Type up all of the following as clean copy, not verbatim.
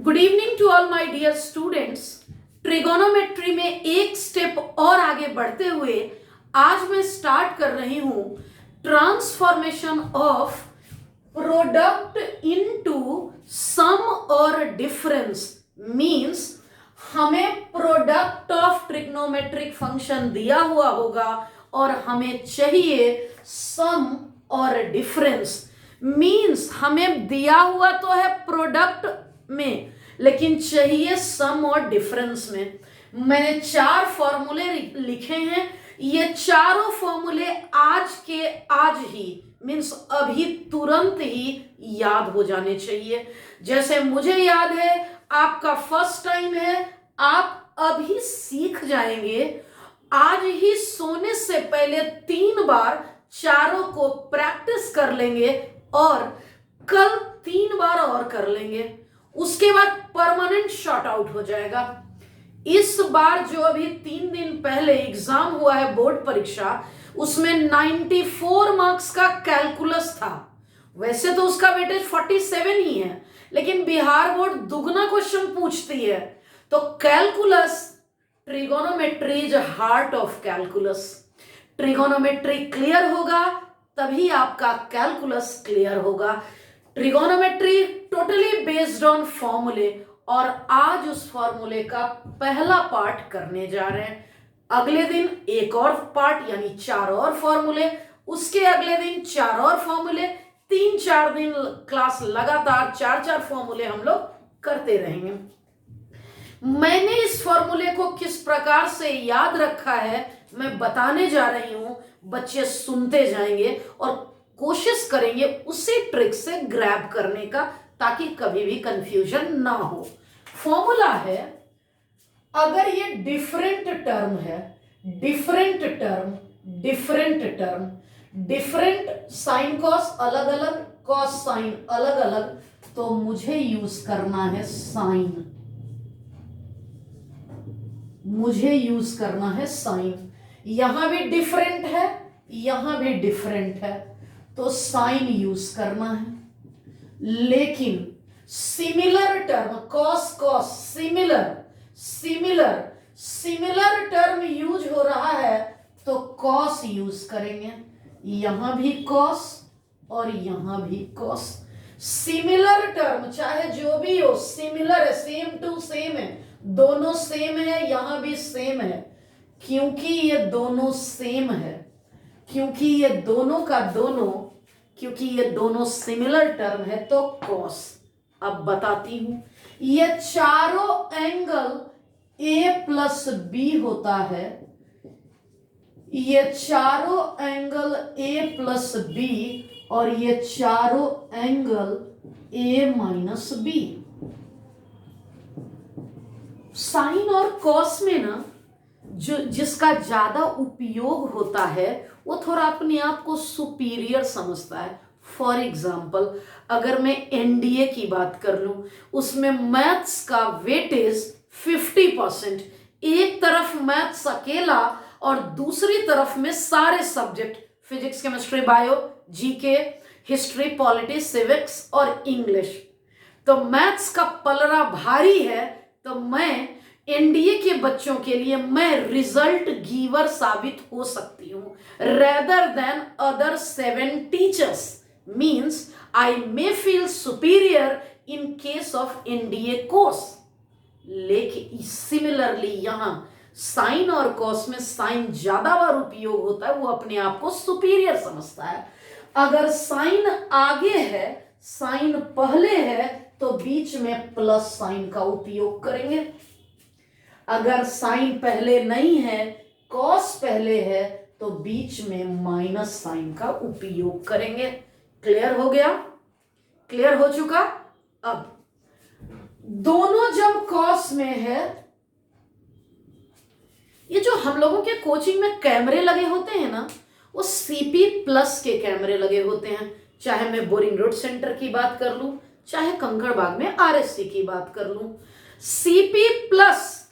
Good evening to all my dear students. Trigonometry में एक step और आगे बढ़ते हुए आज मैं स्टार्ट कर रही हूं transformation of product into some और डिफरेंस। मींस हमें प्रोडक्ट ऑफ ट्रिग्नोमेट्रिक फंक्शन दिया हुआ होगा और हमें चाहिए सम और डिफरेंस। मींस हमें दिया हुआ तो है प्रोडक्ट में, लेकिन चाहिए सम और डिफरेंस में। मैंने 4 फॉर्मूले लिखे हैं। ये चारों फॉर्मूले आज के आज ही मींस अभी तुरंत ही याद हो जाने चाहिए। जैसे मुझे याद है, आपका फर्स्ट टाइम है, आप अभी सीख जाएंगे। आज ही सोने से पहले 3 बार चारों को प्रैक्टिस कर लेंगे और कल 3 बार और कर लेंगे। उसके बाद परमानेंट शॉर्ट आउट हो जाएगा। इस बार जो अभी 3 दिन पहले एग्जाम हुआ है, बोर्ड परीक्षा, उसमें 94 मार्क्स का कैलकुलस था। वैसे तो उसका वेटेज 47 ही है, लेकिन बिहार बोर्ड दुगना क्वेश्चन पूछती है। तो calculus, trigonometry is heart of calculus. Trigonometry clear होगा तभी आपका कैलकुलस क्लियर होगा। ट्रिगोनोमेट्री टोटली बेस्ड ऑन फॉर्मूले, और आज उस फॉर्मूले का पहला पार्ट करने जा रहे हैं। अगले दिन एक और पार्ट यानी 4 और फॉर्मूले, उसके अगले दिन 4 और फॉर्मूले, 3-4 दिन क्लास लगातार 4-4 फॉर्मूले हम लोग करते रहेंगे। मैंने इस फॉर्मूले को किस प्रकार से याद रखा है मैं बताने जा रही हूं। बच्चे सुनते जाएंगे और कोशिश करेंगे उसी ट्रिक से ग्रैब करने का, ताकि कभी भी कंफ्यूजन ना हो। फॉर्मूला है, अगर ये डिफरेंट टर्म है, different term, different sine cos अलग अलग, कॉस साइन अलग अलग, तो मुझे यूज करना है साइन। यहां भी डिफरेंट है, यहां भी डिफरेंट है, तो साइन यूज करना है। लेकिन similar term, cos cos similar term use हो रहा है तो कॉस यूज करेंगे। यहां भी कॉस और यहां भी कॉस। सिमिलर टर्म चाहे जो भी हो, सिमिलर है, सेम टू सेम है, दोनों सेम है, यहां भी सेम है। क्योंकि ये दोनों सेम है, क्योंकि ये दोनों सिमिलर टर्म है, तो कॉस। अब बताती हूं, ये चारों एंगल ए प्लस बी होता है। ये चारों एंगल ए प्लस बी और ये चारों angle a minus b. Sine और कॉस में ना जो जिसका ज्यादा उपयोग होता है वो थोड़ा अपने आप को सुपीरियर समझता है। फॉर एग्जाम्पल, अगर मैं एनडीए की बात कर लूं, उसमें मैथ्स का वेटेज 50%। एक तरफ मैथ्स अकेला और दूसरी तरफ में सारे subject, physics, chemistry, bio, GK, history, politics, civics और इंग्लिश। तो मैथ्स का पलड़ा भारी है, तो मैं एनडीए के बच्चों के लिए मैं रिजल्ट गिवर साबित हो सकती हूं, rather than other 7 teachers. Means I may feel superior in case of NDA course. लेकिन सिमिलरली यहां साइन और कॉस में साइन ज्यादा बार उपयोग होता है, वो अपने आप को सुपीरियर समझता है। अगर साइन आगे है, साइन पहले है, तो बीच में प्लस साइन का उपयोग करेंगे। अगर साइन पहले नहीं है, कॉस पहले है, तो बीच में माइनस साइन का उपयोग करेंगे। क्लियर हो गया? क्लियर हो चुका? अब दोनों जब कॉस में है, ये जो हम लोगों के कोचिंग में कैमरे लगे होते हैं ना, वो सीपी प्लस के कैमरे लगे होते हैं। चाहे मैं बोरिंग रोड सेंटर की बात कर लूं, चाहे कंकड़बाग में आरएससी की बात कर लूं, सीपी प्लस।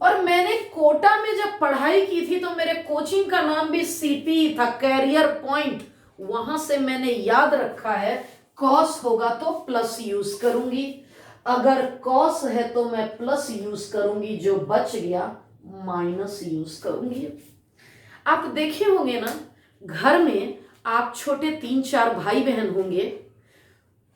और मैंने कोटा में जब पढ़ाई की थी तो मेरे कोचिंग का नाम भी सीपी था, कैरियर पॉइंट। वहां से मैंने याद रखा है, कॉस होगा तो प्लस यूज करूंगी। अगर कॉस है तो मैं प्लस यूज करूंगी, जो बच गया माइनस यूज करूंगी। आप देखे होंगे ना, घर में आप छोटे 3-4 भाई बहन होंगे,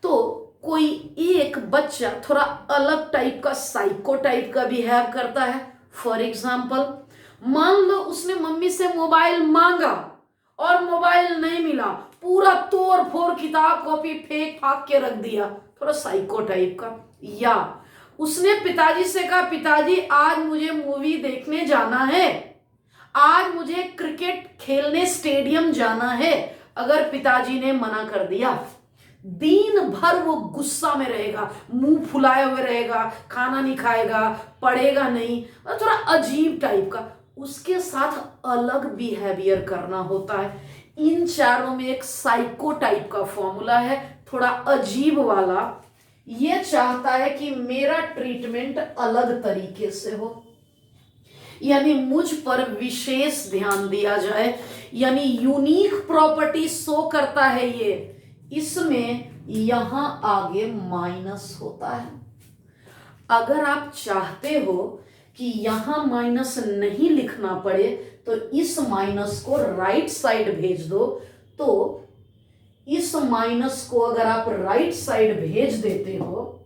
तो कोई एक बच्चा थोड़ा अलग टाइप का, साइको टाइप का बिहेव करता है। फॉर एग्जाम्पल, मान लो उसने मम्मी से मोबाइल मांगा और मोबाइल नहीं मिला, पूरा तोड़ फोड़ किताब कॉपी फेंक फाक के रख दिया, थोड़ा साइको टाइप का। या उसने पिताजी से कहा, पिताजी आज मुझे मूवी देखने जाना है, आज मुझे क्रिकेट खेलने स्टेडियम जाना है। अगर पिताजी ने मना कर दिया, दिन भर वो गुस्सा में रहेगा, मुंह फुलाए हुए रहेगा, खाना नहीं खाएगा, पढ़ेगा नहीं, और थोड़ा अजीब टाइप का। उसके साथ अलग बिहेवियर करना होता है। इन चारों में एक साइको टाइप का फॉर्मूला है, थोड़ा अजीब वाला। ये चाहता है कि मेरा ट्रीटमेंट अलग तरीके से हो, यानी मुझ पर विशेष ध्यान दिया जाए, यानी यूनिक प्रॉपर्टी शो करता है ये। इसमें यहां आगे माइनस होता है। अगर आप चाहते हो कि यहां माइनस नहीं लिखना पड़े, तो इस माइनस को राइट साइड भेज दो। तो इस माइनस को अगर आप राइट साइड भेज देते हो,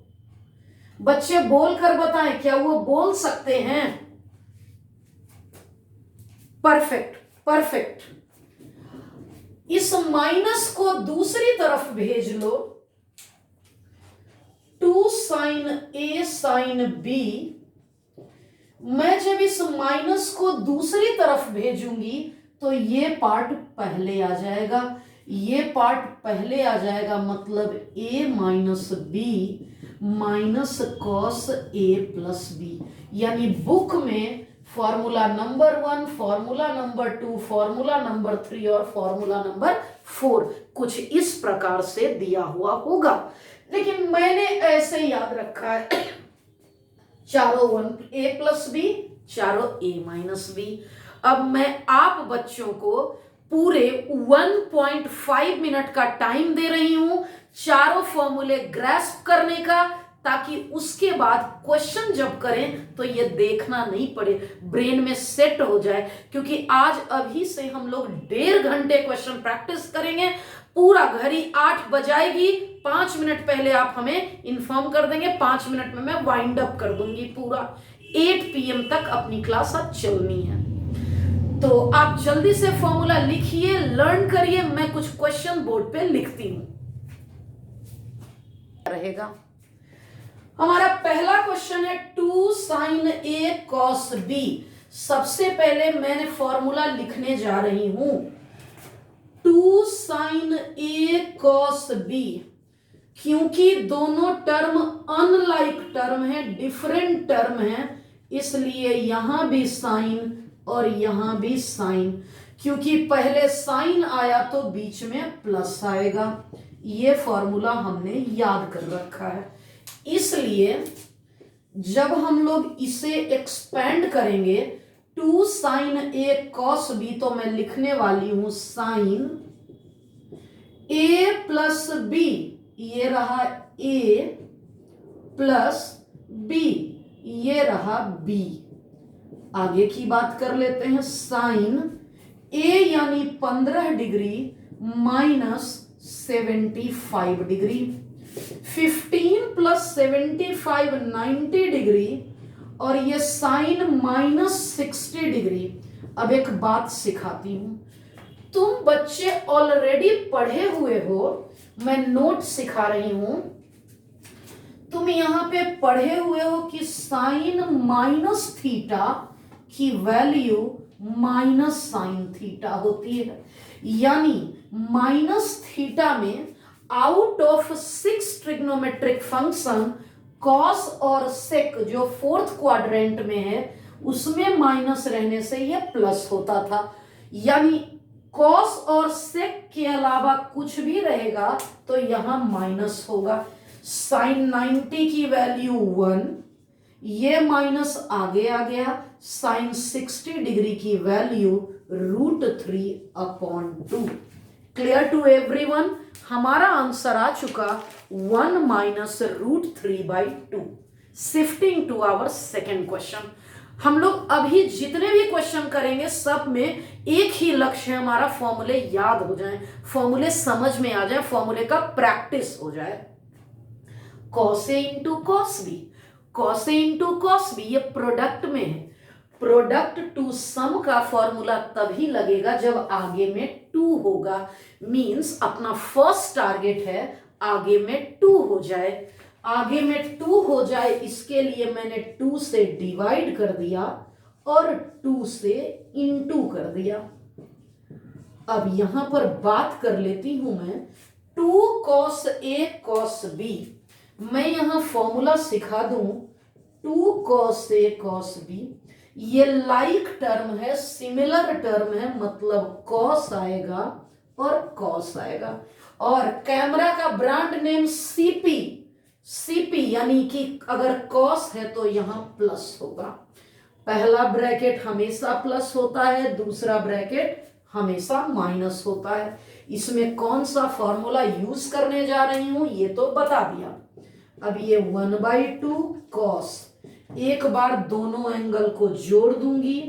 बच्चे बोल कर बताएं, क्या वो बोल सकते हैं? Perfect, perfect. इस माइनस को दूसरी तरफ भेज लो, 2 साइन ए साइन बी। मैं जब इस माइनस को दूसरी तरफ भेजूंगी तो ये पार्ट पहले आ जाएगा, ये पार्ट पहले आ जाएगा, मतलब a minus b minus cos a plus b. यानी बुक में formula number 1, formula number 2, formula number 3 और फॉर्मूला नंबर 4 कुछ इस प्रकार से दिया हुआ होगा, लेकिन मैंने ऐसे याद रखा है, चारों 1a प्लस बी, चारों a माइनस बी। अब मैं आप बच्चों को पूरे 1.5 मिनट का टाइम दे रही हूं चारों फॉर्मूले ग्रैस्प करने का, ताकि उसके बाद क्वेश्चन जब करें तो ये देखना नहीं पड़े, ब्रेन में सेट हो जाए। क्योंकि आज अभी से हम लोग 1.5 घंटे क्वेश्चन प्रैक्टिस करेंगे। पूरा घड़ी 8 बजाएगी, 5 मिनट पहले आप हमें इन्फॉर्म कर देंगे, 5 मिनट में मैं वाइंड अप कर दूंगी। पूरा 8 PM तक अपनी क्लास अब चलनी है। तो आप जल्दी से फॉर्मूला लिखिए, लर्न करिए। मैं कुछ क्वेश्चन बोर्ड पे लिखती हूं, रहेगा। हमारा पहला क्वेश्चन है 2 साइन ए कॉस बी। सबसे पहले मैंने फॉर्मूला लिखने जा रही हूं, 2 साइन ए कॉस बी। क्योंकि दोनों टर्म अनलाइक टर्म है, डिफरेंट टर्म है, इसलिए यहां भी साइन और यहां भी साइन। क्योंकि पहले साइन आया तो बीच में प्लस आएगा, ये फॉर्मूला हमने याद कर रखा है। इसलिए जब हम लोग इसे एक्सपेंड करेंगे, 2 साइन ए कॉस बी, तो मैं लिखने वाली हूं साइन ए प्लस बी, ये रहा ए प्लस बी, ये रहा बी। आगे की बात कर लेते हैं, साइन ए यानी 15 degree minus 75 degree, 15 plus 75 90 degree, और ये साइन माइनस 60 डिग्री। अब एक बात सिखाती हूं, तुम बच्चे ऑलरेडी पढ़े हुए हो, मैं नोट सिखा रही हूं। तुम यहां पे पढ़े हुए हो कि साइन माइनस थीटा की वैल्यू माइनस साइन थीटा होती है। यानी माइनस थीटा में out of 6 trigonometric function, cos और सेक जो 4th क्वाड्रेंट में है, उसमें माइनस रहने से यह प्लस होता था। यानी कॉस और सेक के अलावा कुछ भी रहेगा तो यहां माइनस होगा। साइन 90 की वैल्यू 1, ये माइनस आगे आ गया। साइन 60 डिग्री की वैल्यू √3/2। Clear to everyone? हमारा आंसर आ चुका 1 minus root 3/2। Shifting to our second question. हम लोग अभी जितने भी क्वेश्चन करेंगे सब में एक ही लक्ष्य है, हमारा फॉर्मूले याद हो जाए, फॉर्मूले समझ में आ जाए, फॉर्मूले का प्रैक्टिस हो जाए। Cos A into cos B, cos A into cos B, ये प्रोडक्ट में है। प्रोडक्ट टू सम का फॉर्मूला तभी लगेगा जब आगे में 2 होगा। मींस अपना फर्स्ट टारगेट है आगे में 2 हो जाए, आगे में 2 हो जाए, इसके लिए मैंने 2 से डिवाइड कर दिया और 2 से इनटू कर दिया। अब यहां पर बात कर लेती हूं मैं 2 cos a cos b। मैं यहां फॉर्मूला सिखा दूं 2 cos a cos b। ये लाइक टर्म है, सिमिलर टर्म है, मतलब cos आएगा और cos आएगा। और कैमरा का ब्रांड नेम सीपी, सीपी यानी कि अगर cos है तो यहां प्लस होगा। पहला ब्रैकेट हमेशा प्लस होता है, दूसरा ब्रैकेट हमेशा माइनस होता है। इसमें कौन सा फॉर्मूला यूज करने जा रही हूं ये तो बता दिया। अब ये 1/2 cos, एक बार दोनों एंगल को जोड़ दूंगी,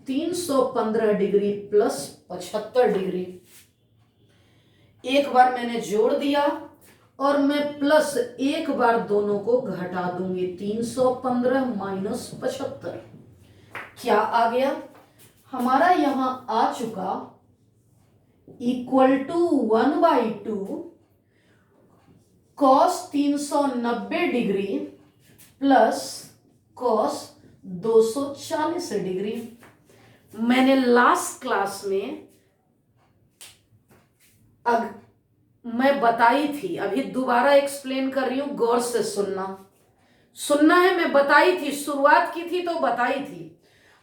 315 डिग्री प्लस 75 डिग्री। एक बार मैंने जोड़ दिया और मैं प्लस एक बार दोनों को घटा दूंगी, 315 माइनस 75। क्या आ गया हमारा? यहां आ चुका equal to 1/2 cos 390 degree plus cos 240 degree. मैंने लास्ट क्लास में मैं बताई थी, अभी दोबारा एक्सप्लेन कर रही हूं, गौर से सुनना है। मैं बताई थी, शुरुआत की थी तो बताई थी।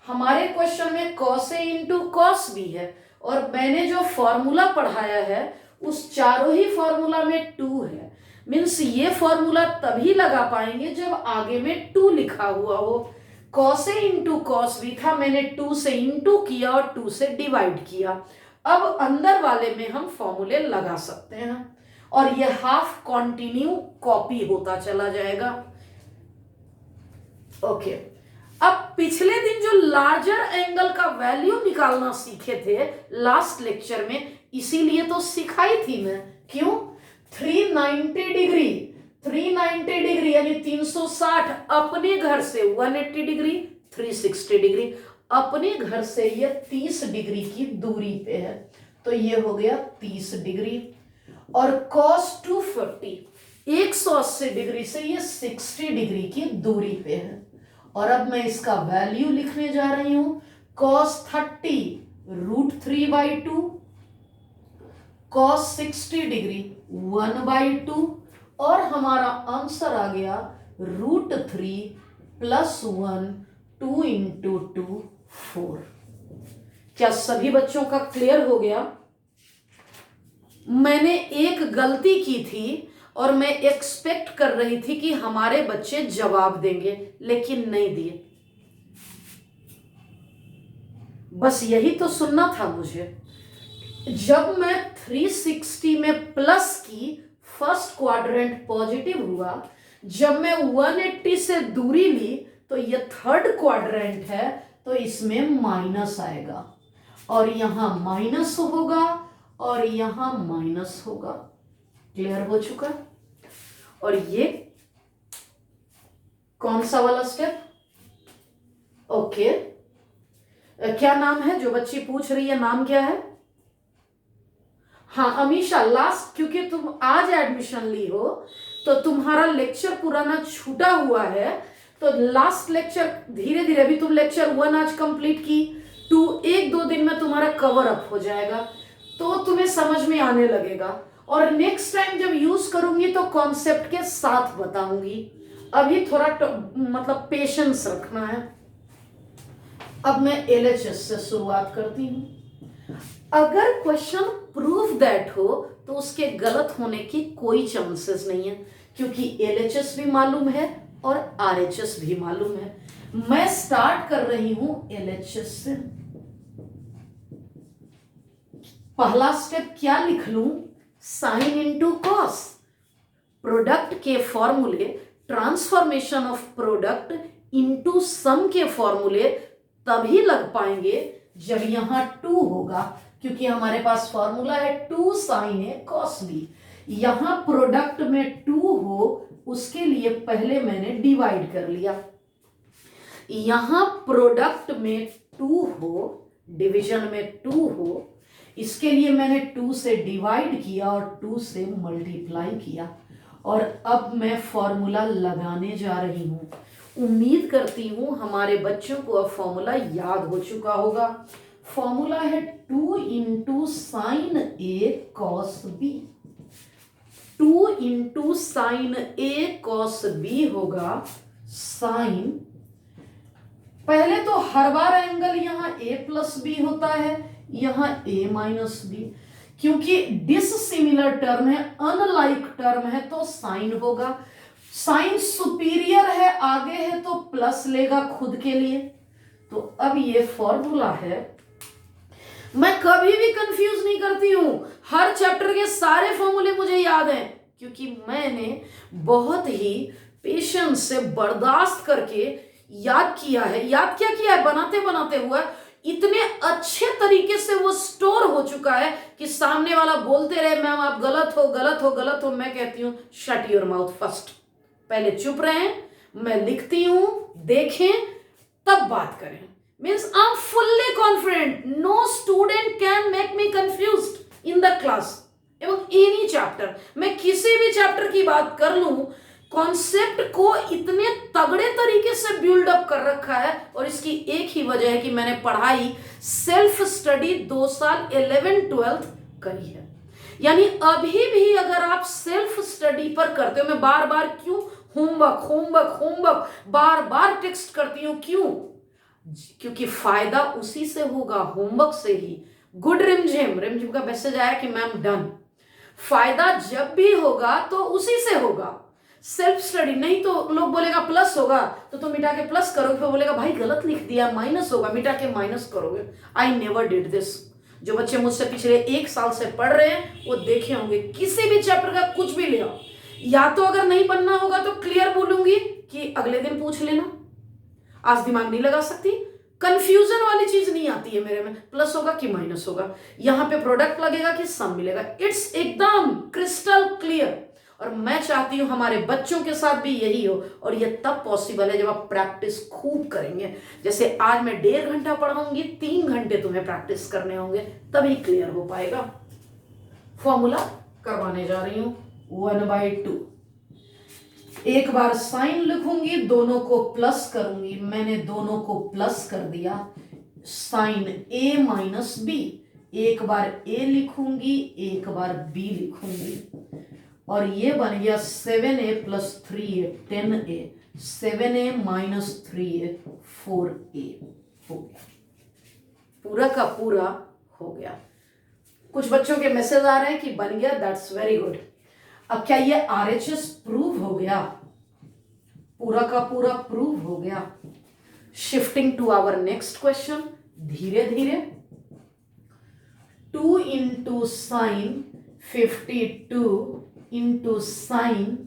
हमारे क्वेश्चन में cos a into cos b है और मैंने जो फॉर्मूला पढ़ाया है उस चारों ही फॉर्मूला में 2 है। मीन्स ये फॉर्मूला तभी लगा पाएंगे जब आगे में 2 लिखा हुआ हो। cos a into cos b था, मैंने 2 से इंटू किया और 2 से डिवाइड किया। अब अंदर वाले में हम फॉर्मूले लगा सकते हैं और ये हाफ कॉन्टिन्यू कॉपी होता चला जाएगा। ओके, अब पिछले दिन जो लार्जर एंगल का वैल्यू निकालना सीखे थे लास्ट लेक्चर में, इसीलिए तो सिखाई थी मैं। क्यों? 390 डिग्री, 390 डिग्री यानी 360 अपने घर से, 180 डिग्री 360 डिग्री अपने घर से, ये 30 डिग्री की दूरी पे है, तो ये हो गया 30 डिग्री। और cos 240 180 डिग्री से ये 60 डिग्री की दूरी पे है। और अब मैं इसका वैल्यू लिखने जा रही हूं, cos 30 रूट 3/2, cos 60 डिग्री 1/2 और हमारा आंसर आ गया रूट 3 प्लस 1, 2 इंटू 2 4। क्या सभी बच्चों का क्लियर हो गया? मैंने एक गलती की थी और मैं एक्सपेक्ट कर रही थी कि हमारे बच्चे जवाब देंगे, लेकिन नहीं दिए। बस यही तो सुनना था मुझे। जब मैं 360 में प्लस की, फर्स्ट क्वाड्रेंट पॉजिटिव हुआ, जब मैं 180 से दूरी ली तो ये थर्ड क्वाड्रेंट है, तो इसमें माइनस आएगा और यहां माइनस होगा और यहां माइनस होगा। क्लियर हो चुका? और ये कौन सा वाला स्टेप? ओके, क्या नाम है? जो बच्ची पूछ रही है नाम क्या है? हाँ अमीशा, लास्ट, क्योंकि तुम आज एडमिशन ली हो तो तुम्हारा लेक्चर पुराना छूटा हुआ है, तो लास्ट लेक्चर धीरे धीरे, अभी तुम लेक्चर 1 आज कंप्लीट की, 2 1-2 दिन में तुम्हारा कवर अप हो जाएगा, तो तुम्हें समझ में आने लगेगा। और नेक्स्ट टाइम जब यूज करूंगी तो कॉन्सेप्ट के साथ बताऊंगी। अभी थोड़ा मतलब पेशेंस रखना है। अब मैं एलएचएस से शुरुआत करती हूं। अगर क्वेश्चन प्रूफ दैट हो तो उसके गलत होने की कोई चांसेस नहीं है, क्योंकि एलएचएस भी मालूम है और आरएचएस भी मालूम है। मैं स्टार्ट कर रही हूं एलएचएस से। पहला स्टेप क्या लिख लूं? Sine into cos. प्रोडक्ट के फॉर्मूले, transformation of product into sum के फॉर्मूले तभी लग पाएंगे जब यहां 2 होगा, क्योंकि हमारे पास फॉर्मूला है 2 साइन ए कॉस बी। यहां प्रोडक्ट में 2 हो उसके लिए पहले मैंने डिवाइड कर लिया। यहां प्रोडक्ट में 2 हो, डिवीजन में 2 हो, इसके लिए मैंने 2 से डिवाइड किया और 2 से मल्टीप्लाई किया। और अब मैं फॉर्मूला लगाने जा रही हूं। उम्मीद करती हूं हमारे बच्चों को अब फॉर्मूला याद हो चुका होगा। फॉर्मूला है 2 इंटू साइन ए कॉस बी। 2 इंटू साइन ए कॉस बी होगा साइन, पहले तो हर बार एंगल यहां ए प्लस बी होता है, यहां ए माइनस बी, क्योंकि डिससिमिलर टर्म है, अनलाइक टर्म है तो साइन होगा। साइन सुपीरियर है, आगे है तो प्लस लेगा खुद के लिए। तो अब ये फॉर्मूला है, मैं कभी भी कंफ्यूज नहीं करती हूं, हर चैप्टर के सारे फॉर्मूले मुझे याद हैं, क्योंकि मैंने बहुत ही पेशेंस से बर्दाश्त करके याद किया है। याद क्या किया है, बनाते बनाते हुआ इतने अच्छे तरीके से वो स्टोर हो चुका है कि सामने वाला बोलते रहे मैम आप गलत हो गलत हो गलत हो, मैं कहती हूं शट योर माउथ फर्स्ट, पहले चुप रहें, मैं लिखती हूं, देखें तब बात करें। Means I am fully confident, no student can make me confused in the class एवं एनी चैप्टर। मैं किसी भी चैप्टर की बात कर लूं, कॉन्सेप्ट को इतने तगड़े तरीके से बिल्ड अप कर रखा है, और इसकी एक ही वजह है कि मैंने पढ़ाई सेल्फ स्टडी 2 साल 11th-12th करी है। यानी अभी भी अगर आप सेल्फ स्टडी पर करते हो, मैं बार बार क्यों होमवर्क होमवर्क होमवर्क बार बार टेक्स्ट करती हूं, क्यों? क्योंकि फायदा उसी से होगा, होमवर्क से ही। गुड रिमझिम, रिमझिम का मैसेज आया कि मैम डन। फायदा जब भी होगा तो उसी से होगा, सेल्फ स्टडी नहीं तो लोग बोलेगा प्लस होगा तो तुम मिटा के प्लस करोगे, फिर बोलेगा भाई गलत लिख दिया, माइनस होगा, मिटा के माइनस करोगे। I never did this. जो बच्चे मुझसे पिछले 1 साल से पढ़ रहे हैं वो देखे होंगे, किसी भी चैप्टर का कुछ भी ले आओ, या तो अगर नहीं बनना होगा तो क्लियर बोलूंगी कि अगले दिन पूछ लेना, आज दिमाग नहीं लगा सकती। कंफ्यूजन वाली चीज नहीं आती है मेरे में, प्लस होगा कि माइनस होगा, यहां पे प्रोडक्ट लगेगा कि सम मिलेगा, इट्स एकदम क्रिस्टल क्लियर। और मैं चाहती हूं हमारे बच्चों के साथ भी यही हो, और ये तब पॉसिबल है जब आप प्रैक्टिस खूब करेंगे। जैसे आज मैं 1.5 घंटा पढ़ाऊंगी, 3 घंटे तुम्हें प्रैक्टिस करने होंगे, तभी क्लियर हो पाएगा। फॉर्मूला करवाने जा रही हूं 1/2। एक बार साइन लिखूंगी, दोनों को प्लस करूंगी, मैंने दोनों को प्लस कर दिया, साइन ए माइनस बी। एक बार ए लिखूंगी, एक बार बी लिखूंगी, और ये बन गया 7a + 3a 10a, 7a - 3a 4a हो गया, पूरा का पूरा हो गया। कुछ बच्चों के मैसेज आ रहे हैं कि बन गया, दैट्स वेरी गुड। अब क्या ये RHS प्रूव हो गया? पूरा का पूरा प्रूव हो गया। Shifting to our next question, धीरे धीरे। 2 इंटू साइन 52 इंटू साइन,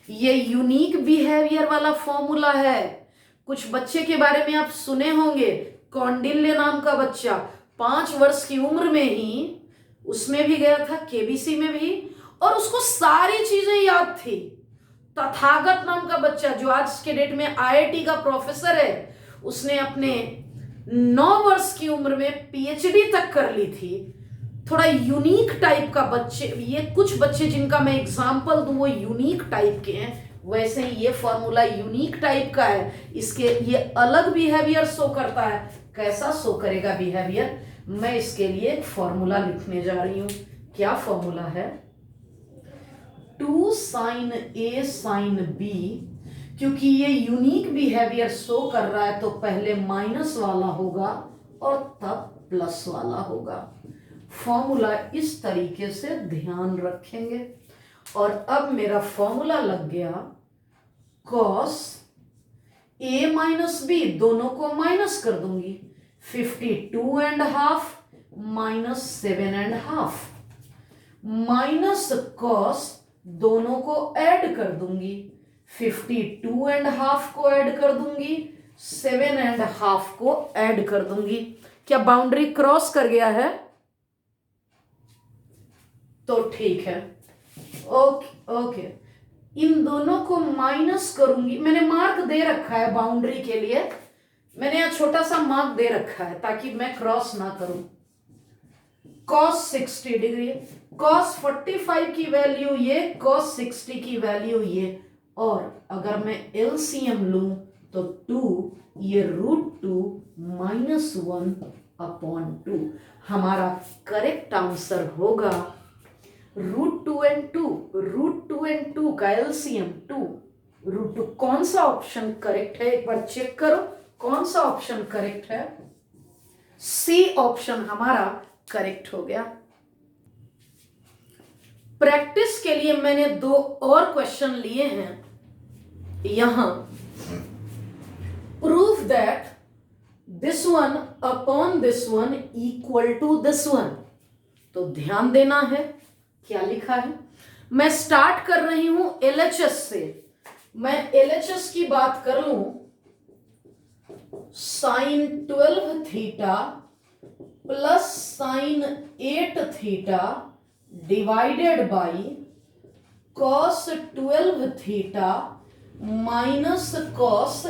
ये यूनिक बिहेवियर वाला फॉर्मूला है। कुछ बच्चे के बारे में आप सुने होंगे, कौंडिल्य नाम का बच्चा 5 वर्ष की उम्र में ही उसमें भी गया था, केबीसी में भी, और उसको सारी चीजें याद थी। तथागत नाम का बच्चा जो आज के डेट में IIT का प्रोफेसर है, उसने अपने 9 वर्ष की उम्र में PhD तक कर ली थी। थोड़ा यूनिक टाइप का बच्चे, ये कुछ बच्चे जिनका मैं एग्जांपल दूं वो यूनिक टाइप के हैं, वैसे ही ये फॉर्मूला यूनिक टाइप का है। इसके ये अलग बिहेवियर शो करता है। कैसा शो करेगा बिहेवियर? मैं इसके लिए एक फॉर्मूला लिखने जा रही हूं। क्या फॉर्मूला है? 2 sin A sin B, क्योंकि ये यूनिक बिहेवियर शो कर रहा है तो पहले माइनस वाला होगा और तब प्लस वाला होगा। फॉर्मूला इस तरीके से ध्यान रखेंगे। और अब मेरा फॉर्मूला लग गया, cos A माइनस B, दोनों को माइनस कर दूंगी, 52.5 - 7.5 माइनस कॉस, दोनों को ऐड कर दूंगी, 52.5 को ऐड कर दूंगी, 7.5 को ऐड कर दूंगी। क्या बाउंड्री क्रॉस कर गया है? तो ठीक है, ओके ओके। इन दोनों को माइनस करूंगी, मैंने मार्क दे रखा है बाउंड्री के लिए, मैंने यहां छोटा सा मार्क दे रखा है ताकि मैं क्रॉस ना करूं। cos 60 डिग्री, cos 45 की वैल्यू ये, cos 60 की वैल्यू ये, और अगर मैं एलसीएम लूं तो 2, ये √2 -1/2। हमारा करेक्ट आंसर होगा √2 and 2, √2 and 2 का एलसीएम 2, √2। कौन सा ऑप्शन करेक्ट है, एक बार चेक करो कौन सा ऑप्शन करेक्ट है। सी ऑप्शन हमारा करेक्ट हो गया। प्रैक्टिस के लिए मैंने 2 और क्वेश्चन लिए हैं यहां। Proof that this one upon this one equal to this one. तो ध्यान देना है क्या लिखा है। मैं स्टार्ट कर रही हूं एलएचएस से। मैं एलएचएस की बात कर लूं, sin 12 theta plus sin 8 theta divided by cos 12 theta minus cos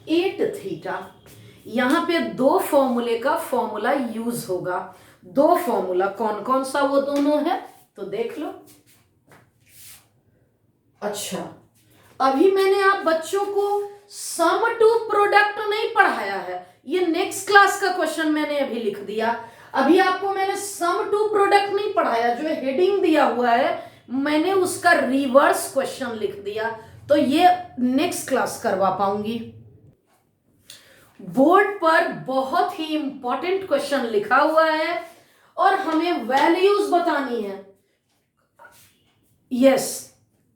8 theta. यहां पे 2 फॉर्मूले का फॉर्मूला यूज होगा। 2 फॉर्मूला कौन कौन सा वो दोनों है तो देख लो। अच्छा, अभी मैंने आप बच्चों को सम टू प्रोडक्ट नहीं पढ़ाया है, ये नेक्स्ट क्लास का क्वेश्चन मैंने अभी लिख दिया। अभी आपको मैंने सम टू प्रोडक्ट नहीं पढ़ाया, जो हेडिंग दिया हुआ है मैंने उसका रिवर्स क्वेश्चन लिख दिया, तो ये नेक्स्ट क्लास करवा पाऊंगी। बोर्ड पर बहुत ही इंपॉर्टेंट क्वेश्चन लिखा हुआ है और हमें वैल्यूज बतानी है। यस,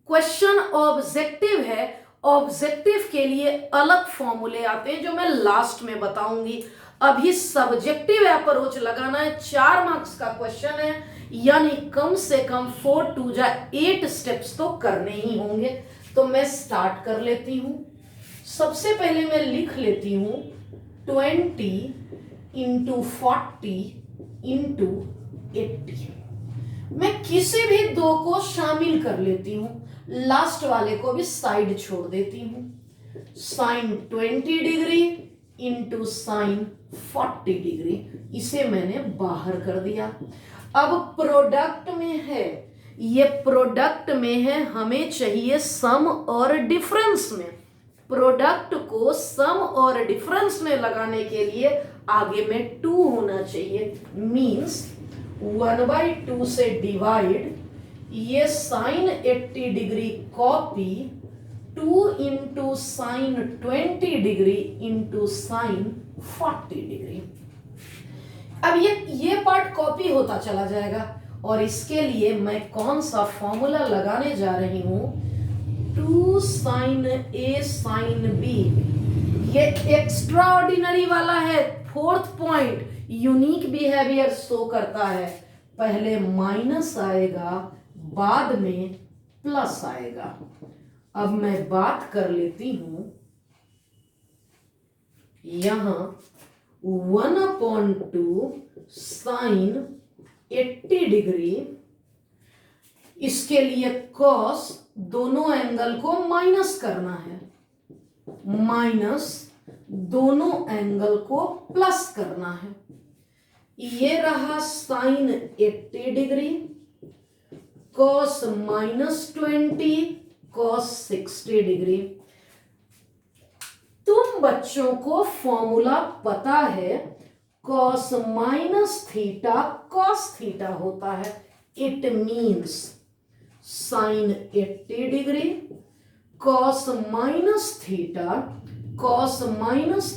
क्वेश्चन ऑब्जेक्टिव है, ऑब्जेक्टिव के लिए अलग फॉर्मूले आते हैं जो मैं लास्ट में बताऊंगी। अभी सब्जेक्टिव अप्रोच लगाना है, 4 मार्क्स का क्वेश्चन है, यानी कम से कम 4 2 जा 8 स्टेप्स तो करने ही होंगे। तो मैं स्टार्ट कर लेती हूं। सबसे पहले मैं लिख लेती हूं 20 × 40 × 80। मैं किसी भी 2 को शामिल कर लेती हूं, लास्ट वाले को भी साइड छोड़ देती हूं। sin 20 degree into sin 40 degree, इसे मैंने बाहर कर दिया। अब प्रोडक्ट में है, ये प्रोडक्ट में है, हमें चाहिए सम और डिफरेंस में। प्रोडक्ट को सम और डिफरेंस में लगाने के लिए आगे में 2 होना चाहिए, मींस 1/2 से डिवाइड, ये sin 80 degree copy 2 × sin 20 degree into sin 40 degree. अब ये पार्ट कॉपी होता चला जाएगा और इसके लिए मैं कौन सा फॉर्मूला लगाने जा रही हूं, 2 sin A sin B। ये एक्स्ट्रा ऑर्डिनरी वाला है, 4th point unique behaviour show करता है। पहले माइनस आएगा, बाद में प्लस आएगा। अब मैं बात कर लेती हूं यहां 1/2 sin 80 डिग्री, इसके लिए cos दोनों एंगल को माइनस करना है, माइनस दोनों एंगल को प्लस करना है। ये रहा sin 80 degree, cos -20 cos 60 degree. तुम बच्चों को फॉर्मूला पता है, cos -थीटा cos थीटा होता है। It means sin 80 degree cos -theta cos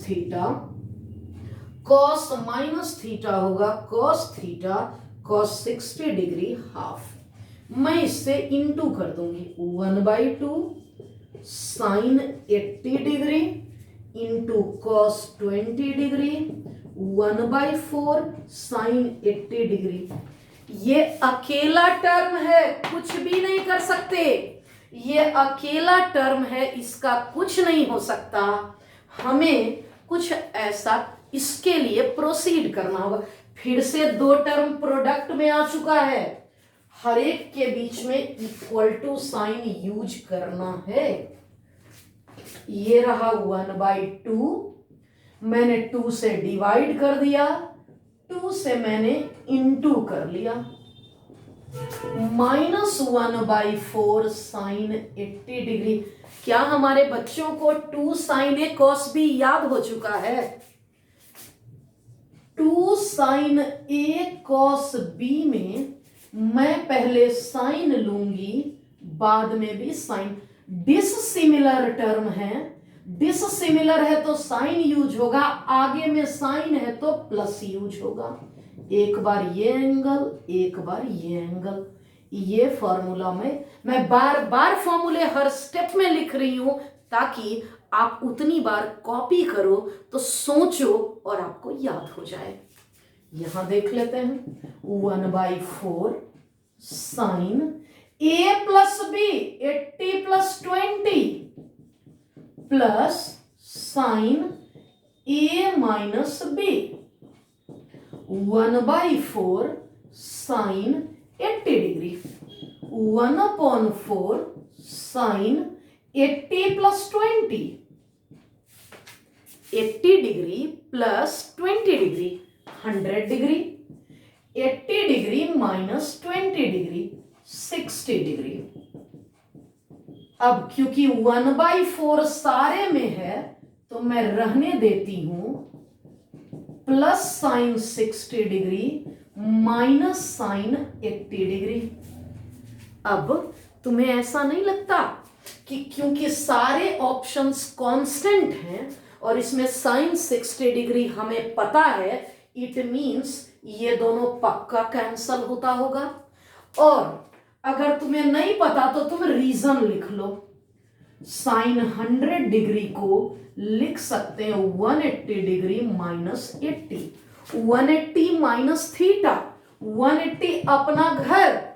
theta cos theta होगा cos theta cos 60 degree half. मैं इससे इंटू कर दूंगी, 1/2 sin 80 degree into cos 20 degree 1/4 sin 80 degree. ये अकेला टर्म है, कुछ भी नहीं कर सकते। ये अकेला टर्म है, इसका कुछ नहीं हो सकता। हमें कुछ ऐसा इसके लिए प्रोसीड करना होगा। फिर से दो टर्म प्रोडक्ट में आ चुका है, हर एक के बीच में इक्वल टू साइन यूज करना है। ये रहा 1/2, मैंने 2 से डिवाइड कर दिया, 2 से मैंने इनटू कर लिया, -1/4 साइन 80 डिग्री। क्या हमारे बच्चों को 2 साइन ए कॉस बी याद हो चुका है? 2 साइन ए कॉस बी में मैं पहले साइन लूंगी, बाद में भी साइन। डिससिमिलर टर्म है, डिससिमिलर है तो साइन यूज होगा, आगे में साइन है तो प्लस यूज होगा। एक बार ये एंगल, एक बार ये एंगल। ये फॉर्मूला में मैं बार बार फॉर्मूले हर स्टेप में लिख रही हूं ताकि आप उतनी बार कॉपी करो तो सोचो और आपको याद हो जाए। यहां देख लेते हैं, 1/4 sine a plus b 80 plus 20 plus sine a minus b 1/4 sine 80 degree 1/4 sine 80 plus 20 80 degree plus 20 degree 100 degree 80 degree minus 20 degree 60 degree. अब क्योंकि 1/4 सारे में है तो मैं रहने देती हूं plus sine 60 degree minus sine 80 degree. अब तुम्हें ऐसा नहीं लगता कि क्योंकि सारे ऑप्शंस कांस्टेंट हैं और इसमें साइन 60 डिग्री हमें पता है, इट मींस ये दोनों पक्का कैंसल होता होगा। और अगर तुम्हें नहीं पता तो तुम रीजन लिख लो। साइन 100 डिग्री को लिख सकते हैं 180 डिग्री माइनस 80, 180 माइनस थीटा, 180 अपना घर।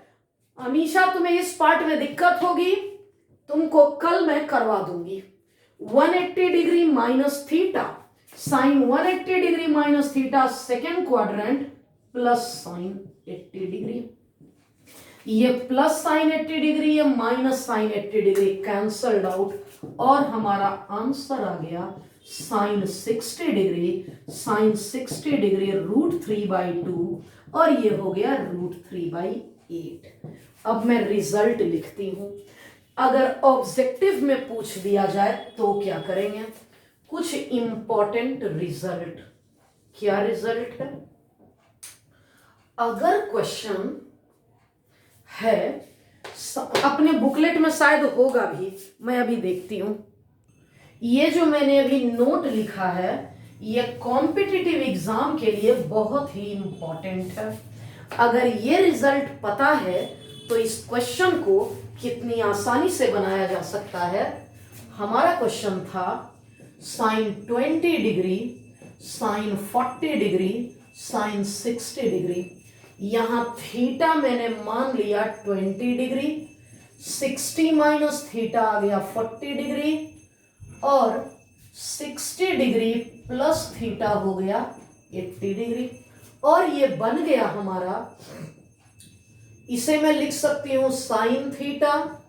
अमीशा तुम्हें इस पार्ट में दिक्कत होगी, तुमको कल मैं करवा दूंगी। 180 degree minus theta, sine 180 degree minus theta second quadrant plus sine 80 degree. ये प्लस साइन 80 डिग्री, ये minus sine 80 degree cancelled out और हमारा आंसर आ गया साइन 60 डिग्री, साइन 60 डिग्री √3/2 और ये हो गया √3/8। अब मैं रिजल्ट लिखती हूं। अगर ऑब्जेक्टिव में पूछ दिया जाए तो क्या करेंगे? कुछ इंपॉर्टेंट रिजल्ट। क्या रिजल्ट है? अगर क्वेश्चन है, अपने बुकलेट में शायद होगा भी, मैं अभी देखती हूं। ये जो मैंने अभी नोट लिखा है ये कॉम्पिटिटिव एग्जाम के लिए बहुत ही इंपॉर्टेंट है। अगर ये रिजल्ट पता है तो इस क्वेश्चन को कितनी आसानी से बनाया जा सकता है। हमारा क्वेश्चन था sine 20 degree, sine 40 degree, sine 60 degree. यहां थीटा मैंने मान लिया 20 डिग्री, 60 माइनस थीटा आ गया 40 डिग्री और 60 डिग्री प्लस थीटा हो गया 80 डिग्री। और ये बन गया हमारा, इसे मैं लिख सकती हूं sine theta,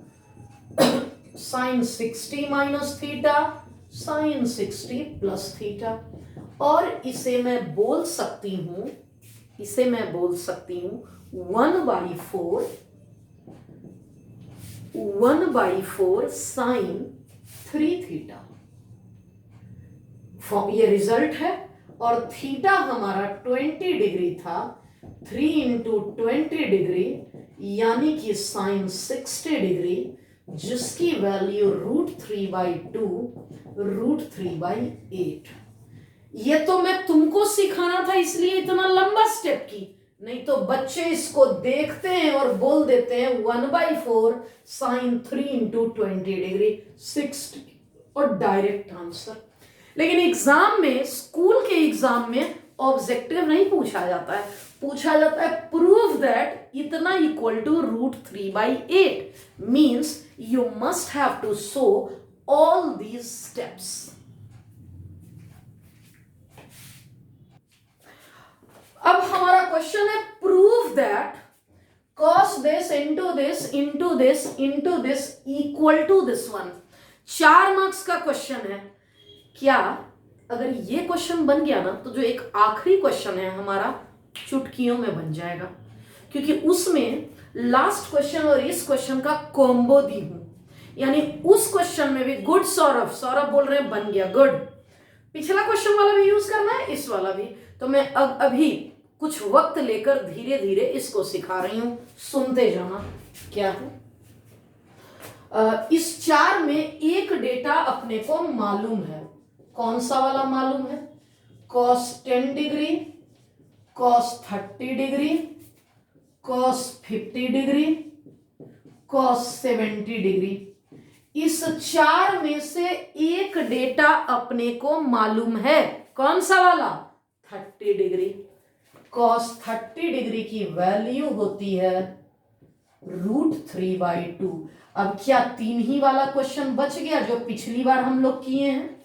sine 60 minus theta, sine 60 plus theta. और इसे मैं बोल सकती हूं 1/4 साइन 3 थीटा। ये रिजल्ट है। और थीटा हमारा 20 डिग्री था, 3 × 20 डिग्री यानी कि साइन 60 डिग्री, जिसकी वैल्यू √3/2 √3/8। ये तो मैं तुमको सिखाना था इसलिए इतना लंबा स्टेप की, नहीं तो बच्चे इसको देखते हैं और बोल देते हैं 1/4 साइन 3 × 20 डिग्री 60 और डायरेक्ट आंसर। लेकिन एग्जाम में, स्कूल के एग्जाम में ऑब्जेक्टिव नहीं पूछा जाता है, पूछा जाता है प्रूव दैट इतना equal to √3/8 means you must have to show all these steps. अब हमारा क्वेश्चन है prove that cos this into this into this into this equal to this one। 4 marks का क्वेश्चन है। क्या अगर ये क्वेश्चन बन गया ना तो जो एक आखिरी क्वेश्चन है हमारा चुटकियों में बन जाएगा, क्योंकि उसमें लास्ट क्वेश्चन और इस क्वेश्चन का कॉम्बो दी हूं, यानी उस क्वेश्चन में भी गुड सौरभ, सौरभ बोल रहे हैं बन गया गुड, पिछला क्वेश्चन वाला भी यूज करना है, इस वाला भी। तो मैं अभी कुछ वक्त लेकर धीरे धीरे इसको सिखा रही हूं, सुनते जाना। क्या है इस 4 में एक डेटा अपने को मालूम है। कौन सा वाला मालूम है? cos 10 degree, cos 30 degree, cos 50 degree, cos 70 degree. इस 4 में से एक डेटा अपने को मालूम है। कौन सा वाला? 30 डिग्री। cos 30 डिग्री की वैल्यू होती है √3/2। अब क्या 3 ही वाला क्वेश्चन बच गया जो पिछली बार हम लोग किए हैं?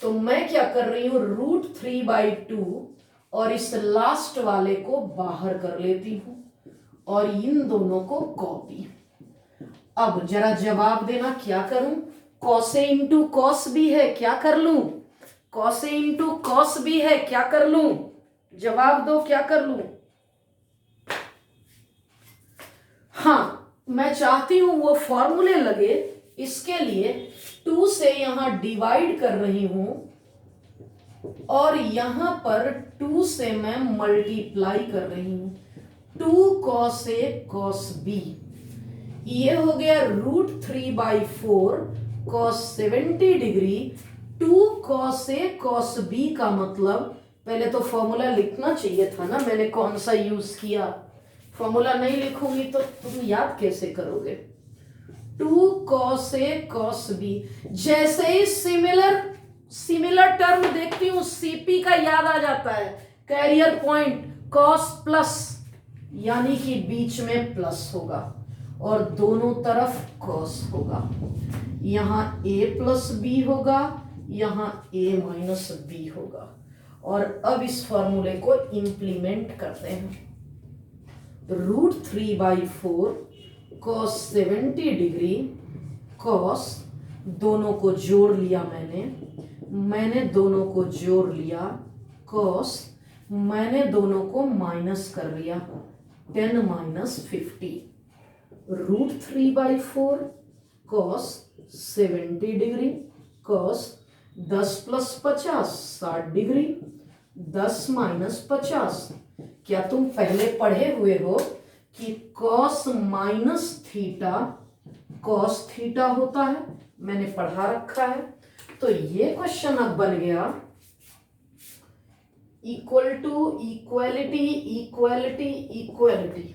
तो मैं क्या कर रही हूं, √3/2 और इस लास्ट वाले को बाहर कर लेती हूं और इन दोनों को कॉपी। अब जरा जवाब देना, क्या करूं? cos इंटू कॉस भी है, क्या कर लूं? cos इंटू कॉस भी है, क्या कर लूं? जवाब दो, क्या कर लूं? हाँ, मैं चाहती हूं वो फॉर्मूले लगे, इसके लिए 2 से यहां डिवाइड कर रही हूं और यहां पर 2 से मैं मल्टीप्लाई कर रही हूं। 2 cos A cos B, ये हो गया √3/4 cos 70 degree. 2 cos A cos B का मतलब, पहले तो फॉर्मूला लिखना चाहिए था ना, मैंने कौन सा यूज किया। फॉर्मूला नहीं लिखूंगी तो तुम याद कैसे करोगे? 2 cos A cos B। जैसे ही सिमिलर टर्म देखती हूं सीपी का याद आ जाता है, कैरियर पॉइंट cos प्लस, यानी कि बीच में प्लस होगा और दोनों तरफ cos होगा। यहां A प्लस बी होगा, यहां A माइनस बी होगा। और अब इस फॉर्मूले को इंप्लीमेंट करते हैं। √3/4 cos 70 डिग्री cos, दोनों को जोड़ लिया मैंने दोनों को जोड़ लिया cos, मैंने दोनों को माइनस कर लिया 10 minus 50। √3/4 cos 70 degree cos 10 plus 50 60 degree, 10 minus 50। क्या तुम पहले पढ़े हुए हो कि cos minus theta cos theta होता है? मैंने पढ़ा रखा है। तो ये क्वेश्चन अब बन गया equal to equality equality equality.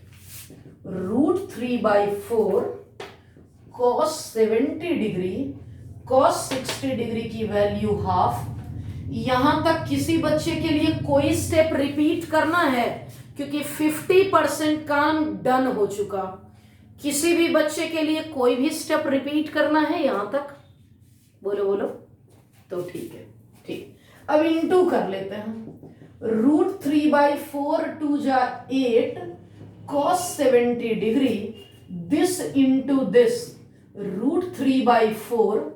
√3/4 cos 70 degree cos 60 degree की वैल्यू हाफ। यहां तक किसी बच्चे के लिए कोई स्टेप रिपीट करना है, क्योंकि 50% काम डन हो चुका। किसी भी बच्चे के लिए कोई भी स्टेप रिपीट करना है यहां तक? बोलो बोलो। तो ठीक है, ठीक। अब इंटू कर लेते हैं। √3/4 2 जा 8 cos 70 degree, this into this √3/4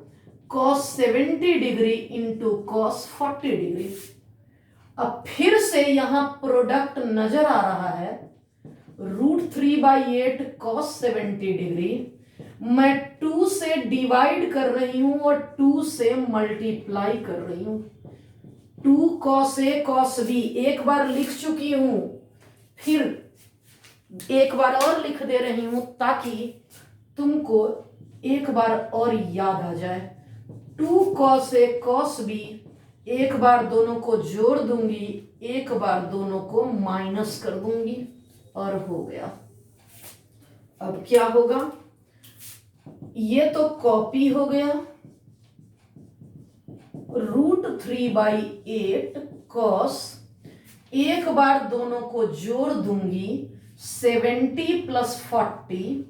cos 70 degree into cos 40 degree. अब फिर से यहां प्रोडक्ट नजर आ रहा है। √3/8 cos 70 डिग्री, मैं 2 से डिवाइड कर रही हूं और 2 से मल्टीप्लाई कर रही हूं। 2 cos A cos B एक बार लिख चुकी हूं, फिर एक बार और लिख दे रही हूं ताकि तुमको एक बार और याद आ जाए। 2 cos A cos B, एक बार दोनों को जोड़ दूंगी, एक बार दोनों को माइनस कर दूंगी और हो गया। अब क्या होगा? ये तो कॉपी हो गया। √3/8 cos, एक बार दोनों को जोड़ दूंगी 70 प्लस 40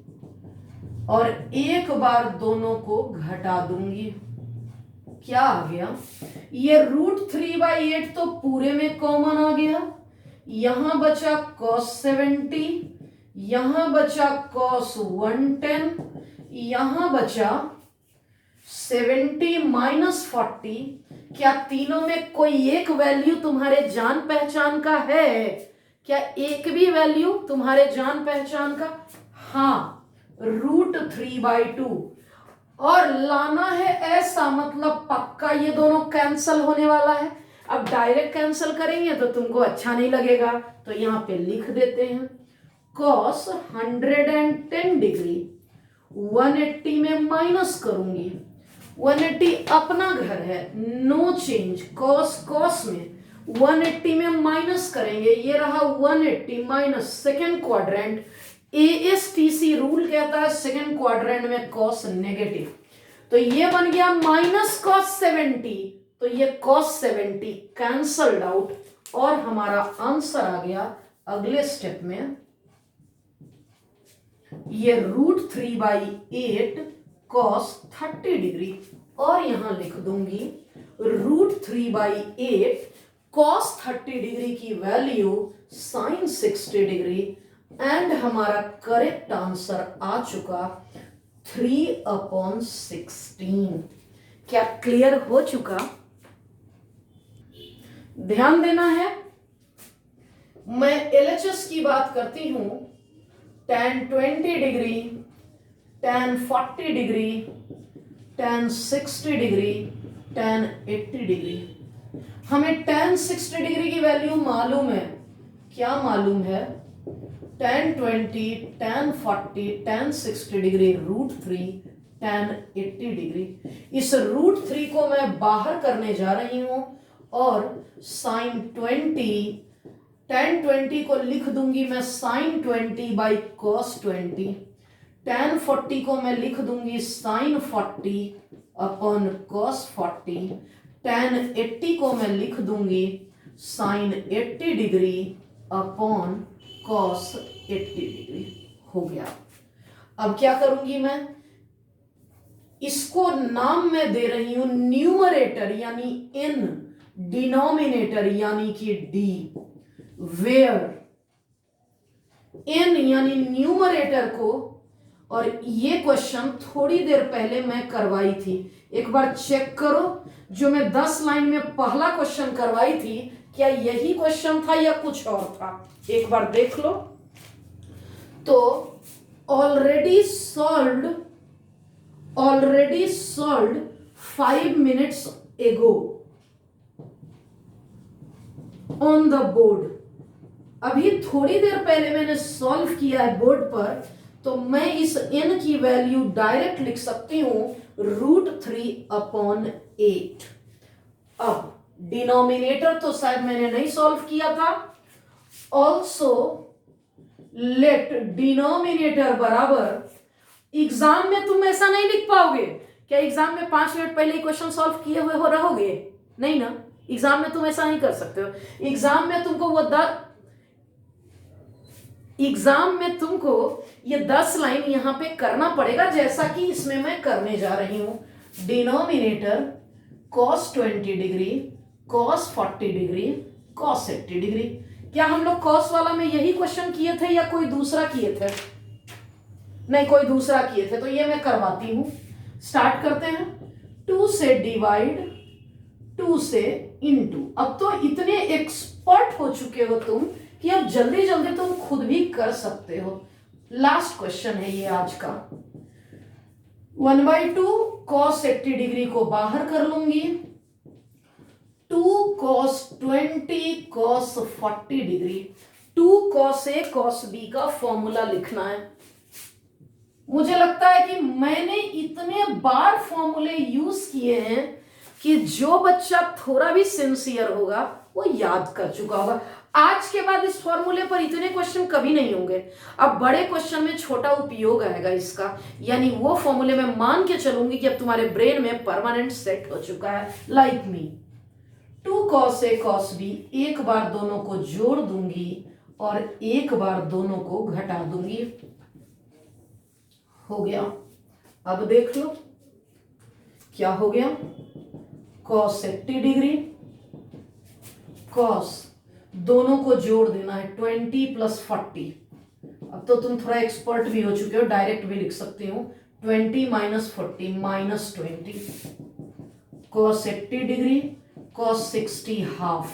और एक बार दोनों को घटा दूंगी। क्या आ गया? ये √3/8 तो पूरे में कॉमन आ गया। यहां बचा cos 70, यहां बचा cos 110, यहां बचा 70 माइनस 40। क्या तीनों में कोई एक वैल्यू तुम्हारे जान पहचान का है? क्या एक भी वैल्यू तुम्हारे जान पहचान का? हाँ, √3/2। और लाना है ऐसा, मतलब पक्का ये दोनों कैंसल होने वाला है। अब डायरेक्ट कैंसल करेंगे तो तुमको अच्छा नहीं लगेगा, तो यहां पे लिख देते हैं cos 110 डिग्री 180 में माइनस करूंगी। 180 अपना घर है, नो चेंज। cos में 180 में माइनस करेंगे, ये रहा 180 minus second quadrant. ASTC rule कहता है सेकेंड क्वाड्रेंट में cos नेगेटिव, तो ये बन गया माइनस cos 70, तो ये cos 70 कैंसल्ड आउट और हमारा आंसर आ गया अगले स्टेप में। ये √3/8 cos 30 डिग्री और यहां लिख दूंगी √3/8 cos 30 डिग्री की वैल्यू sin 60 डिग्री एंड हमारा करेक्ट आंसर आ चुका 3/16। क्या क्लियर हो चुका? ध्यान देना है, मैं LHS की बात करती हूं tan 20 degree, tan 40 degree, tan 60 degree, tan 80 degree. हमें tan 60 डिग्री की वैल्यू मालूम है। क्या मालूम है? tan 20, tan 40, tan 60 degree √3, tan 80 degree. इस √3 को मैं बाहर करने जा रही हूं और sin 20, tan 20 को लिख दूंगी मैं sin 20/cos 20, tan 40 को मैं लिख दूंगी sin 40/cos 40, tan 80 को मैं लिख दूंगी sin 80 डिग्री cos 80 डिग्री। हो गया। अब क्या करूंगी मैं? इसको नाम मैं दे रही हूं न्यूमरेटर यानी n, डिनोमिनेटर यानी कि d। वेयर n यानी न्यूमरेटर को, और ये क्वेश्चन थोड़ी देर पहले मैं करवाई थी, एक बार चेक करो। जो मैं 10 लाइन में पहला क्वेश्चन करवाई थी, क्या यही क्वेश्चन था या कुछ और था? एक बार देख लो। तो ऑलरेडी सॉल्व्ड 5 मिनट्स एगो ऑन द बोर्ड। अभी थोड़ी देर पहले मैंने सॉल्व किया है बोर्ड पर, तो मैं इस n की वैल्यू डायरेक्ट लिख सकती हूं √3/8। अब डिनोमिनेटर तो शायद मैंने नहीं सॉल्व किया था। ऑल्सो लेट डिनोमिनेटर बराबर, एग्जाम में तुम ऐसा नहीं लिख पाओगे। क्या एग्जाम में 5 मिनट पहले क्वेश्चन सॉल्व किए हुए हो रहोगे? नहीं ना, एग्जाम में तुम ऐसा नहीं कर सकते हो। एग्जाम में तुमको ये 10 लाइन यहां पे करना पड़ेगा, जैसा कि इसमें मैं करने जा रही हूं। Denominator cos 20 degree, cos 40 degree, cos 80 degree. क्या हम लोग cos वाला में यही क्वेश्चन किए थे या कोई दूसरा किए थे? नहीं, कोई दूसरा किए थे, तो ये मैं करवाती हूं। स्टार्ट करते हैं। 2 से डिवाइड, 2 से इनटू। अब तो इतने एक्सपर्ट हो चुके हो तुम कि अब जल्दी जल्दी तुम खुद भी कर सकते हो। लास्ट क्वेश्चन है ये आज का। 1/2 cos 80 डिग्री को बाहर कर लूंगी। 2 cos 20 cos 40 degree. 2 cos A cos B का फॉर्मूला लिखना है। मुझे लगता है कि मैंने इतने बार फॉर्मूले यूज किए हैं कि जो बच्चा थोड़ा भी सिंसियर होगा वो याद कर चुका होगा। आज के बाद इस फॉर्मूले पर इतने क्वेश्चन कभी नहीं होंगे। अब बड़े क्वेश्चन में छोटा उपयोग आएगा इसका, यानी वो फॉर्मूले में मान के चलूंगी कि अब तुम्हारे ब्रेन में परमानेंट सेट हो चुका है। Like me 2 cos A cos B, एक बार दोनों को जोड़ दूंगी और एक बार दोनों को घटा दूंगी। हो गया। अब देख लो क्या हो गया, cos 80 डिग्री, cos दोनों को जोड़ देना है 20 + 40। अब तो तुम थोड़ा एक्सपर्ट भी हो चुके हो, डायरेक्ट भी लिख सकती हूँ। 20 - 40 -20, cos 80 degree, cos 60 half,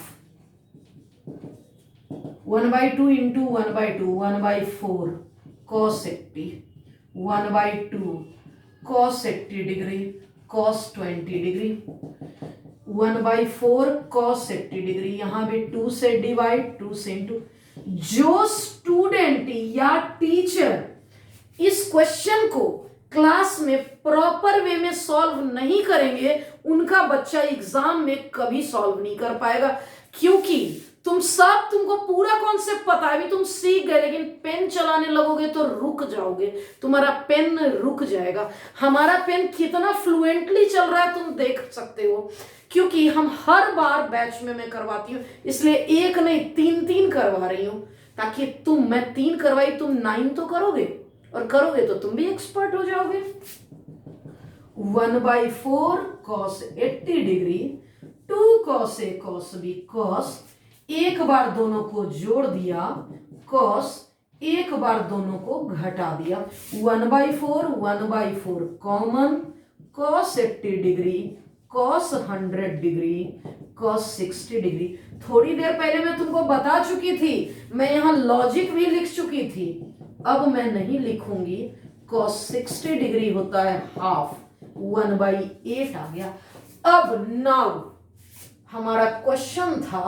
1/2 × 1/2, 1/4 cos 80, 1/2 cos 80 degree, cos 20 degree, 1/4 cos 80 degree, यहां भी 2 से डिवाइड, 2 से इंटू। जो स्टूडेंट या टीचर इस क्वेश्चन को क्लास में प्रॉपर वे में सॉल्व नहीं करेंगे, उनका बच्चा एग्जाम में कभी सॉल्व नहीं कर पाएगा। क्योंकि तुमको पूरा कॉन्सेप्ट पता है, अभी तुम सीख गए, लेकिन पेन चलाने लगोगे तो रुक जाओगे, तुम्हारा पेन रुक जाएगा। हमारा पेन कितना फ्लुएंटली चल रहा है तुम देख सकते हो, क्योंकि हम हर बार बैच में मैं करवाती हूँ, इसलिए एक नहीं 3 करवा रही हूँ, ताकि मैं 3 करवाई, तुम 9 तो करोगे, और करोगे तो तुम भी एक्सपर्ट हो जाओगे। 1/4 cos 80 degree, 2 cos A cos B cos, एक बार दोनों को जोड़ दिया, cos एक बार दोनों को घटा दिया, 1/4 1/4 common, cos 80 degree, cos 100 degree, cos 60 degree. थोड़ी देर पहले मैं तुमको बता चुकी थी, मैं यहां लॉजिक भी लिख चुकी थी, अब मैं नहीं लिखूंगी। cos 60 डिग्री होता है हाफ, 1/8 आ गया। अब नाउ हमारा क्वेश्चन था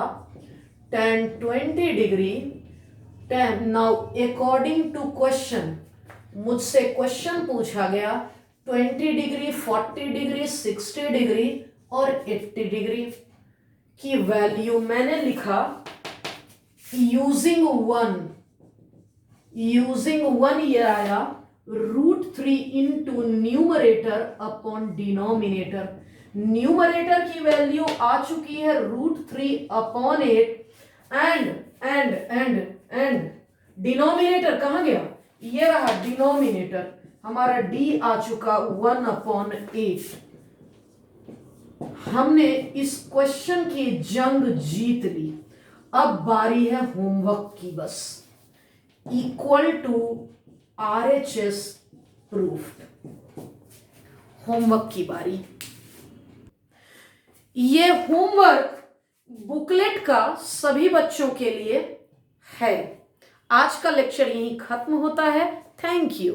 tan 20 degree, tan now according to question, मुझसे क्वेश्चन पूछा गया 20 डिग्री, 40 डिग्री, 60 डिग्री और 80 डिग्री की वैल्यू मैंने लिखा यूजिंग 1 ये आया √3 into numerator upon denominator. Numerator की वैल्यू आ चुकी है √3/8 एंड डिनोमिनेटर कहां गया, ये रहा डिनोमिनेटर, हमारा d आ चुका 1/8। हमने इस क्वेश्चन की जंग जीत ली। अब बारी है होमवर्क की, बस equal to RHS proof, homework की बारी। ये होमवर्क बुकलेट का सभी बच्चों के लिए है। आज का लेक्चर यहीं खत्म होता है। Thank you.